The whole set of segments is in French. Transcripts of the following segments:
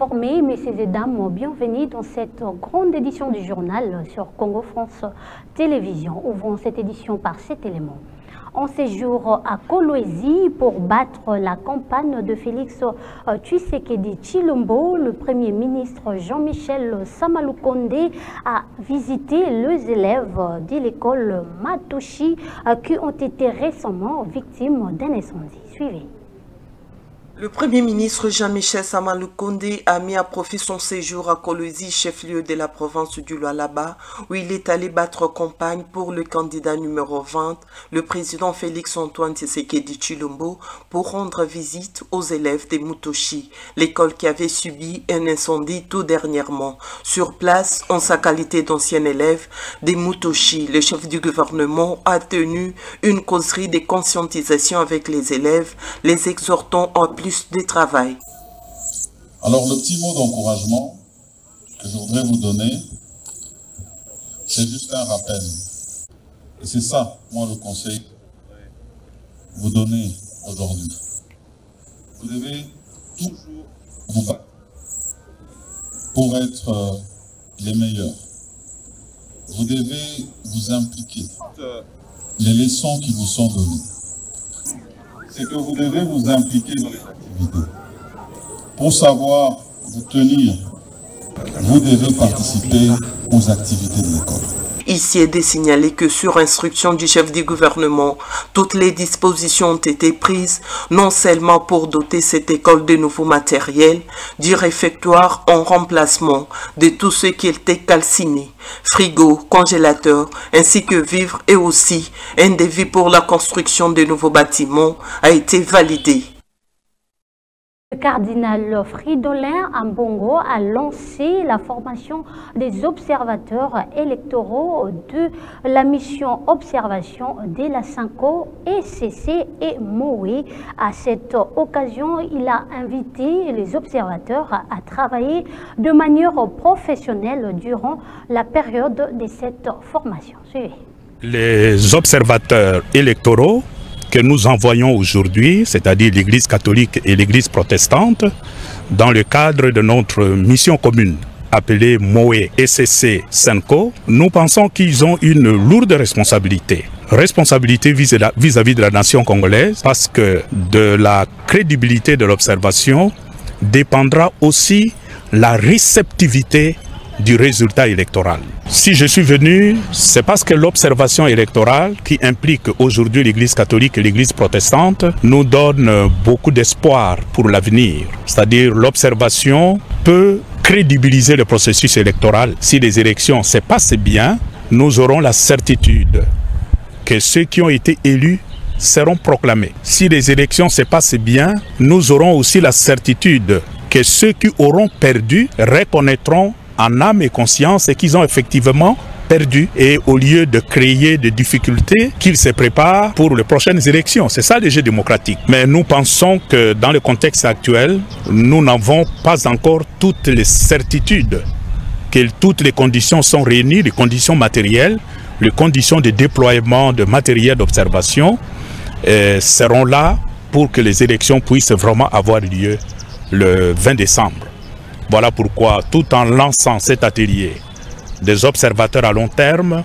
informés, messieurs et dames, bienvenue dans cette grande édition du journal sur Congo France Télévision. Ouvrons cette édition par cet élément. En séjour à Kolwezi pour battre la campagne de Félix Tshisekedi Tshilombo, le Premier ministre Jean-Michel Samalukonde a visité les élèves de l'école Matouchi qui ont été récemment victimes d'un incendie. Suivez. Le Premier ministre Jean-Michel Samalukonde a mis à profit son séjour à Kolwezi, chef-lieu de la province du Lualaba, où il est allé battre campagne pour le candidat numéro 20, le président Félix-Antoine Tshisekedi Tshilombo, pour rendre visite aux élèves des Mutoshi, l'école qui avait subi un incendie tout dernièrement. Sur place, en sa qualité d'ancien élève des Mutoshi, le chef du gouvernement a tenu une causerie de conscientisation avec les élèves, les exhortant à plus de travail. Alors le petit mot d'encouragement que je voudrais vous donner, c'est juste un rappel. Et c'est ça, moi, le conseil que je voudrais vous donner aujourd'hui. Vous devez toujours vous battre pour être les meilleurs. Vous devez vous impliquer. Les leçons qui vous sont données, c'est que vous devez vous impliquer dans les activités. Pour savoir vous tenir, vous devez participer aux activités de l'école. Ici est de signaler que sur instruction du chef du gouvernement, toutes les dispositions ont été prises, non seulement pour doter cette école de nouveaux matériels, du réfectoire en remplacement de tout ce qui était calciné, frigo, congélateur, ainsi que vivres, et aussi un devis pour la construction de nouveaux bâtiments a été validé. Le cardinal Fridolin Ambongo a lancé la formation des observateurs électoraux de la mission observation de la Sanko, ECC et MOE. À cette occasion, il a invité les observateurs à travailler de manière professionnelle durant la période de cette formation. Suivez. Les observateurs électoraux que nous envoyons aujourd'hui, c'est-à-dire l'Église catholique et l'Église protestante, dans le cadre de notre mission commune appelée MOE ECC Senko, nous pensons qu'ils ont une lourde responsabilité. Responsabilité vis-à-vis de la nation congolaise, parce que de la crédibilité de l'observation dépendra aussi la réceptivité du résultat électoral. Si je suis venu, c'est parce que l'observation électorale, qui implique aujourd'hui l'Église catholique et l'Église protestante, nous donne beaucoup d'espoir pour l'avenir. C'est-à-dire l'observation peut crédibiliser le processus électoral. Si les élections se passent bien, nous aurons la certitude que ceux qui ont été élus seront proclamés. Si les élections se passent bien, nous aurons aussi la certitude que ceux qui auront perdu reconnaîtront en âme et conscience et qu'ils ont effectivement perdu, et au lieu de créer des difficultés, qu'ils se préparent pour les prochaines élections. C'est ça le jeu démocratique. Mais nous pensons que dans le contexte actuel, nous n'avons pas encore toutes les certitudes, que toutes les conditions sont réunies, les conditions matérielles, les conditions de déploiement de matériel d'observation seront là pour que les élections puissent vraiment avoir lieu le 20 décembre. Voilà pourquoi, tout en lançant cet atelier des observateurs à long terme,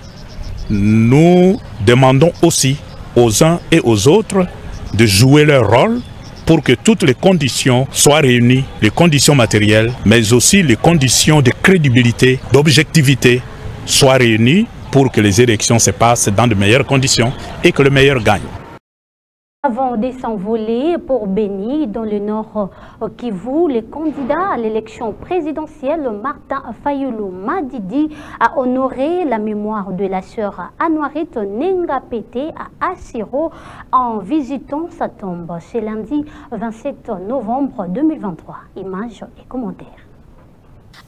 nous demandons aussi aux uns et aux autres de jouer leur rôle pour que toutes les conditions soient réunies, les conditions matérielles, mais aussi les conditions de crédibilité, d'objectivité soient réunies pour que les élections se passent dans de meilleures conditions et que le meilleur gagne. Avant de s'envoler pour Béni, dans le nord Kivu, le candidat à l'élection présidentielle Martin Fayulu Madidi a honoré la mémoire de la sœur Anouarit Nenga Pété à Assiro en visitant sa tombe. C'est lundi 27 novembre 2023. Images et commentaires.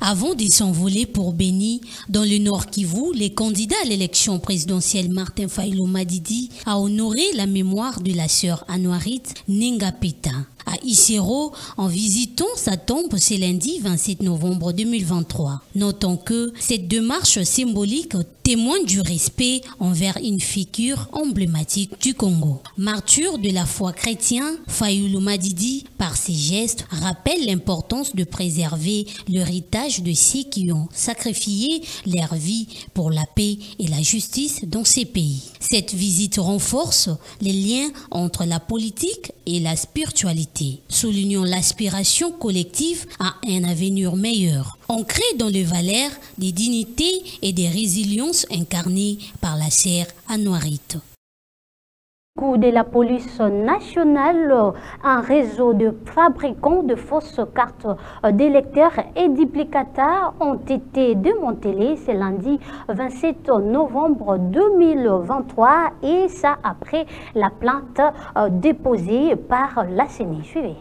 Avant de s'envoler pour Béni, dans le Nord Kivu, le candidat à l'élection présidentielle Martin Fayulu Madidi a honoré la mémoire de la sœur Anouarit Nenga Pété à Isero en visitant sa tombe ce lundi 27 novembre 2023. Notons que cette démarche symbolique témoigne du respect envers une figure emblématique du Congo. Martyr de la foi chrétienne, Fayulu Madidi, par ses gestes, rappelle l'importance de préserver l'héritage de ceux qui ont sacrifié leur vie pour la paix et la justice dans ces pays. Cette visite renforce les liens entre la politique et la spiritualité, soulignant l'aspiration collective à un avenir meilleur, ancré dans les valeurs des dignités et des résiliences incarnées par la sœur Anouarite. De la police nationale, un réseau de fabricants de fausses cartes d'électeurs et duplicata ont été démantelés ce lundi 27 novembre 2023 et ça après la plainte déposée par la CENI. Suivez.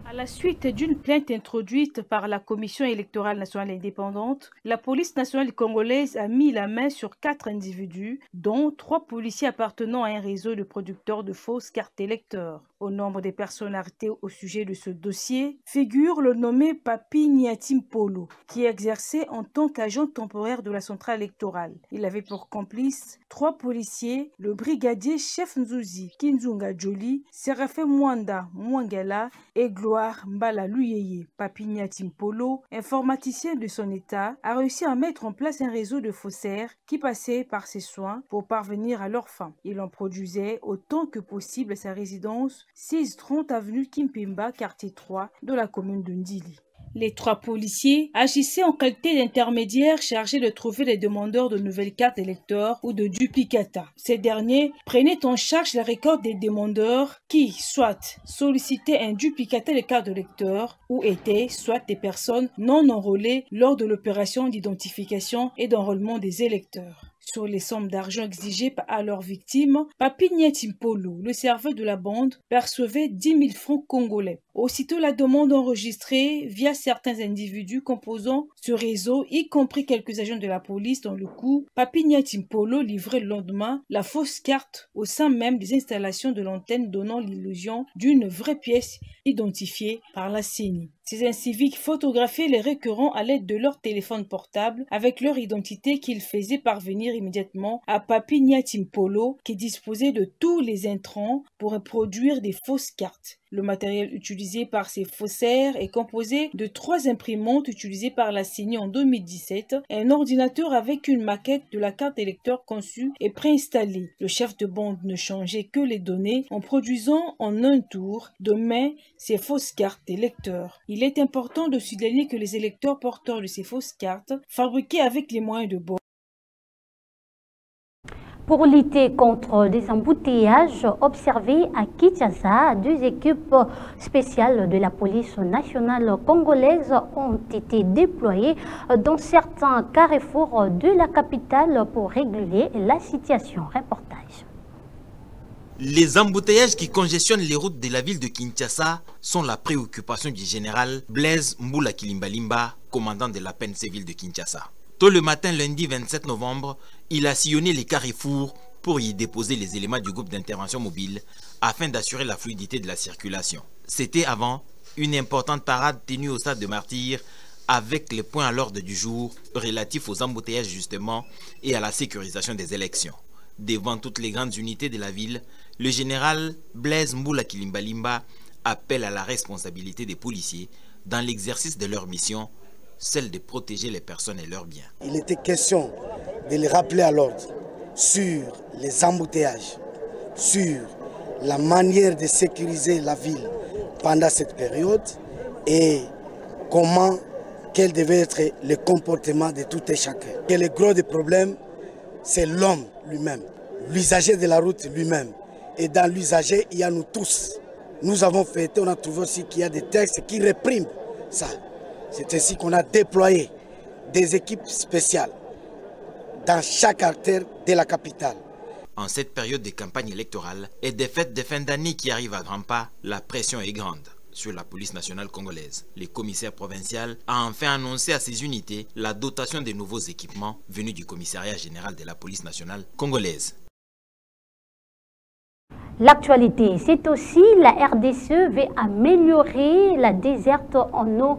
À la suite d'une plainte introduite par la Commission électorale nationale indépendante, la police nationale congolaise a mis la main sur 4 individus, dont 3 policiers appartenant à un réseau de producteurs de fausses cartes électeurs. Au nombre des personnalités au sujet de ce dossier figure le nommé Papi Niatim Polo, qui exerçait en tant qu'agent temporaire de la centrale électorale. Il avait pour complice 3 policiers, le brigadier chef Nzuzi Kinzunga Joli, Séraphin Mwanda Mwangela et Gloire Mbala Luyeye. Papi Niatim Polo, informaticien de son état, a réussi à mettre en place un réseau de faussaires qui passaient par ses soins pour parvenir à leur fin. Il en produisait autant que possible à sa résidence 630 avenue Kimpimba, quartier 3 de la commune de Ndili. Les 3 policiers agissaient en qualité d'intermédiaires chargés de trouver les demandeurs de nouvelles cartes électeurs ou de duplicata. Ces derniers prenaient en charge la récolte des demandeurs qui, soit sollicitaient un duplicata de carte d'électeur ou étaient soit des personnes non enrôlées lors de l'opération d'identification et d'enrôlement des électeurs. Sur les sommes d'argent exigées à leurs victimes, Papi Niatim Polo, le serveur de la bande, percevait 10 000 francs congolais. Aussitôt la demande enregistrée via certains individus composant ce réseau, y compris quelques agents de la police dans le coup, Papi Niatim Polo livrait le lendemain la fausse carte au sein même des installations de l'antenne, donnant l'illusion d'une vraie pièce identifiée par la CENI. Ces inciviques photographiaient les récurrents à l'aide de leur téléphone portable avec leur identité qu'ils faisaient parvenir immédiatement à Papi Niatim Polo, qui disposait de tous les intrants pour produire des fausses cartes. Le matériel utilisé par ces faussaires est composé de 3 imprimantes utilisées par la CENI en 2017, un ordinateur avec une maquette de la carte électeur conçue et préinstallée. Le chef de bande ne changeait que les données en produisant en un tour de main ces fausses cartes électeurs. Il est important de souligner que les électeurs porteurs de ces fausses cartes, fabriquées avec les moyens de bord, pour lutter contre des embouteillages observés à Kinshasa, 2 équipes spéciales de la police nationale congolaise ont été déployées dans certains carrefours de la capitale pour réguler la situation. Reportage. Les embouteillages qui congestionnent les routes de la ville de Kinshasa sont la préoccupation du général Blaise Mbula Kilimbalimba, commandant de la PNC ville de Kinshasa. Tôt le matin, lundi 27 novembre, il a sillonné les carrefours pour y déposer les éléments du groupe d'intervention mobile afin d'assurer la fluidité de la circulation. C'était avant une importante parade tenue au stade de Martyr avec les points à l'ordre du jour relatifs aux embouteillages justement et à la sécurisation des élections. Devant toutes les grandes unités de la ville, le général Blaise Mbula Kilimbalimba appelle à la responsabilité des policiers dans l'exercice de leur mission, celle de protéger les personnes et leurs biens. Il était question de les rappeler à l'ordre sur les embouteillages, sur la manière de sécuriser la ville pendant cette période et quel devait être le comportement de tout et chacun. Et le gros des problèmes, c'est l'homme lui-même, l'usager de la route lui-même. Et dans l'usager, il y a nous tous. Nous avons fait, on a trouvé aussi qu'il y a des textes qui répriment ça. C'est ainsi qu'on a déployé des équipes spéciales dans chaque artère de la capitale. En cette période de campagne électorale et des fêtes de fin d'année qui arrivent à grands pas, la pression est grande sur la police nationale congolaise. Le commissaire provincial a enfin annoncé à ses unités la dotation de nouveaux équipements venus du commissariat général de la police nationale congolaise. L'actualité, c'est aussi la RDC veut améliorer la desserte en eau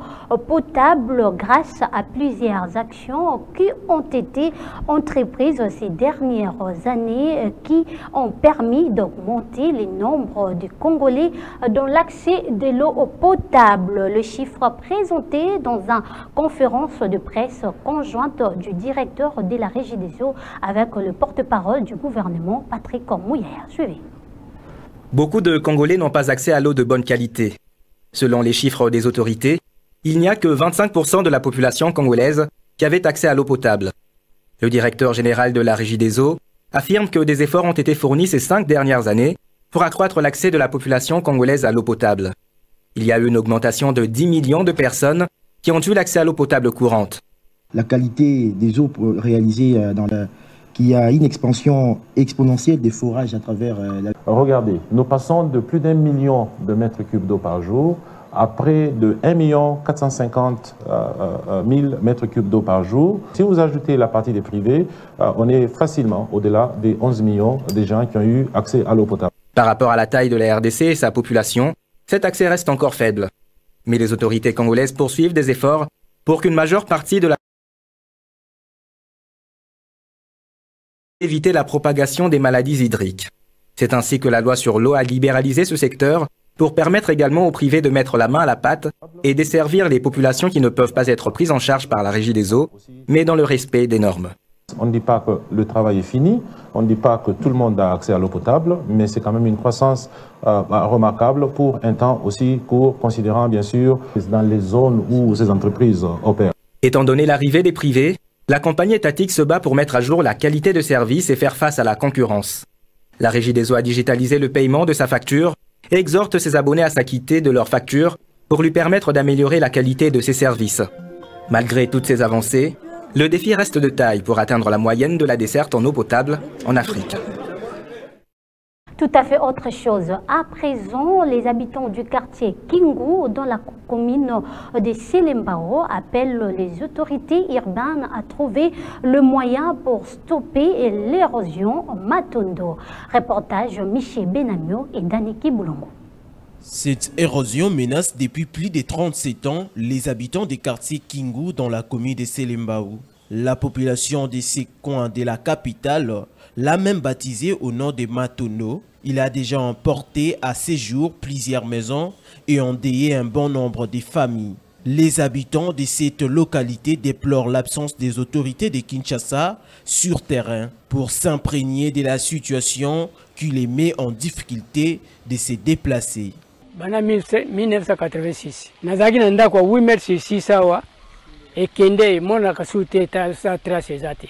potable grâce à plusieurs actions qui ont été entreprises ces dernières années qui ont permis d'augmenter le nombre de Congolais dans l'accès de l'eau potable. Le chiffre présenté dans une conférence de presse conjointe du directeur de la Régie des eaux avec le porte-parole du gouvernement, Patrick Mouillère. Suivez. Beaucoup de Congolais n'ont pas accès à l'eau de bonne qualité. Selon les chiffres des autorités, il n'y a que 25% de la population congolaise qui avait accès à l'eau potable. Le directeur général de la Régie des eaux affirme que des efforts ont été fournis ces 5 dernières années pour accroître l'accès de la population congolaise à l'eau potable. Il y a eu une augmentation de 10 millions de personnes qui ont eu l'accès à l'eau potable courante. La qualité des eaux réalisées qu'il y a une expansion exponentielle des forages à travers la... Regardez, nous passons de plus d'1 million de mètres cubes d'eau par jour à près de 1 450 000 mètres cubes d'eau par jour. Si vous ajoutez la partie des privés, on est facilement au-delà des 11 millions de gens qui ont eu accès à l'eau potable. Par rapport à la taille de la RDC et sa population, cet accès reste encore faible. Mais les autorités congolaises poursuivent des efforts pour qu'une majeure partie de la éviter la propagation des maladies hydriques. C'est ainsi que la loi sur l'eau a libéralisé ce secteur pour permettre également aux privés de mettre la main à la pâte et desservir les populations qui ne peuvent pas être prises en charge par la Régie des eaux, mais dans le respect des normes. On ne dit pas que le travail est fini, on ne dit pas que tout le monde a accès à l'eau potable, mais c'est quand même une croissance remarquable pour un temps aussi court, considérant bien sûr dans les zones où ces entreprises opèrent. Étant donné l'arrivée des privés, la compagnie étatique se bat pour mettre à jour la qualité de service et faire face à la concurrence. La Régie des eaux a digitalisé le paiement de sa facture et exhorte ses abonnés à s'acquitter de leurs factures pour lui permettre d'améliorer la qualité de ses services. Malgré toutes ces avancées, le défi reste de taille pour atteindre la moyenne de la desserte en eau potable en Afrique. Tout à fait autre chose. À présent, les habitants du quartier Kingu, dans la commune de Selembao, appellent les autorités urbaines à trouver le moyen pour stopper l'érosion Matondo. Reportage Michel Benamio et Daniki Boulongo. Cette érosion menace depuis plus de 37 ans les habitants des quartiers Kingu dans la commune de Selembao. La population de ces coins de la capitale l'a même baptisé au nom de Matondo. Il a déjà emporté à ses jours plusieurs maisons et endeuillé un bon nombre de familles. Les habitants de cette localité déplorent l'absence des autorités de Kinshasa sur terrain pour s'imprégner de la situation qui les met en difficulté de se déplacer. En 1986, nazaki na ndako 8 mètres 6 sawa et kende mona kasute ta sa trace zate.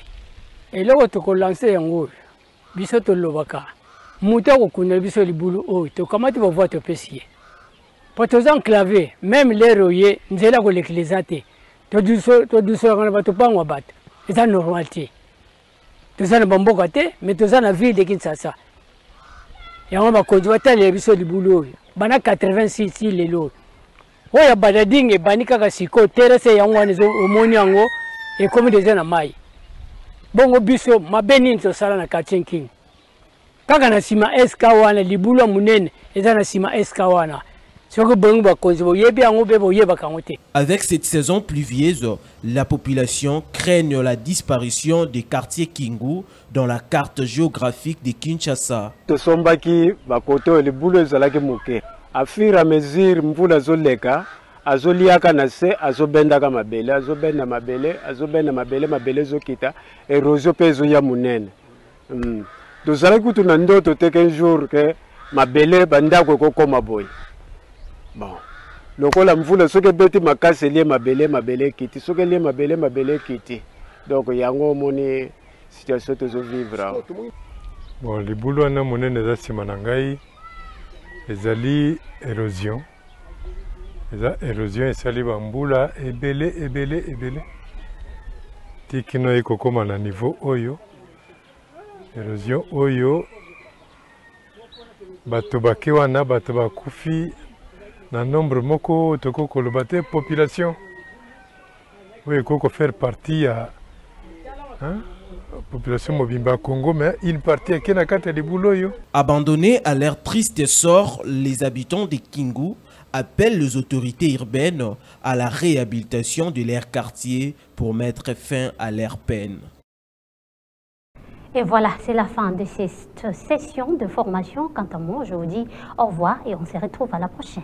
Et là to ko lancer yango biso to lobaka. Muta ko kuna biso libulu o to kamati ba vote pesier. Poto enclavé même les royers nzela ko l'éclisate. To duso kana ba to pangwa bat. C'est normalité. To sana bamboka te mais to sana ville de Kinshasa. Yango ba ko jwata le biso libulu bana 86 lelo. Oya badadinge banika kasiko terese yango anezo omoni yango e komi de na mai. Bongo biso mabeni nso sala na Kachenking. Kaka na sima SK wana libulu munene eza na sima SK wana. Avec cette saison pluvieuse, la population craigne la disparition des quartiers Kingu dans la carte géographique de Kinshasa. À fur et à mesure mvula zoleka azoliaka na se azobendaka mabele azobenda mabele zokita erosion pe ezoya munene tozalaki kutu na ndoto te qu'un jour ke mabele bandako ekokoma boye. Bon lokola mvula soki ebeti makasi elie mabele kiti soki elie mabele kiti donc yango omoni situation tozovivre. Bon libulu wana monene eza nsima na ngai ezali érosion. Érosion esali bambula ebele tikino ekokoma na niveau oyo. Érosion oyo bato bake wana bato bakufi na nombre moko toko koloba te population oyo ekoko faire partie ya population mobimba Congo, mais une partie à Kenakata de Bouloyo. Abandonnés à leur triste sort, les habitants de Kingu appellent les autorités urbaines à la réhabilitation de leur quartier pour mettre fin à leur peine. Et voilà, c'est la fin de cette session de formation. Quant à moi, je vous dis au revoir et on se retrouve à la prochaine.